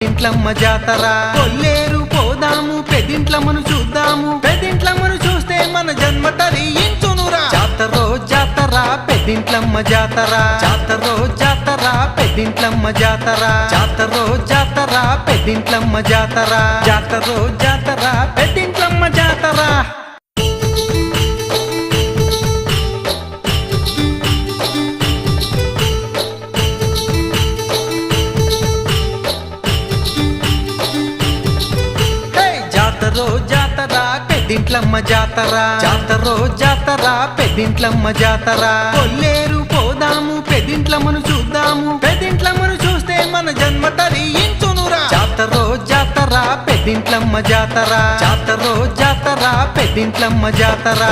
పెదింట్లమ్మ జాతర కొల్లేరు పోదాము పెదింట్లమ్మను చూద్దాము పెదింట్లమ్మను చూస్తే మన జన్మ తరించునురా జాతరో జాతర పెదింట్లమ్మ జాతర జాతరో జాతర పెదింట్లమ్మ జాతర జాతరో జాతర పెదింట్లమ్మ జాతర జాతరో జాతర పెదింట్లమ్మ జాతర జాతరో జాతర పెదింట్లమ్మ జాతర జాతరో జాతర పెదింట్లమ్మ జాతర కొల్లేరు పోదాము పెదింట్లమ్మను చూద్దాము పెదింట్లమ్మను చూస్తే మన జన్మ తరించునురా జాతరో జాతర పెదింట్లమ్మ జాతర జాతరో జాతర పెదింట్లమ్మ జాతర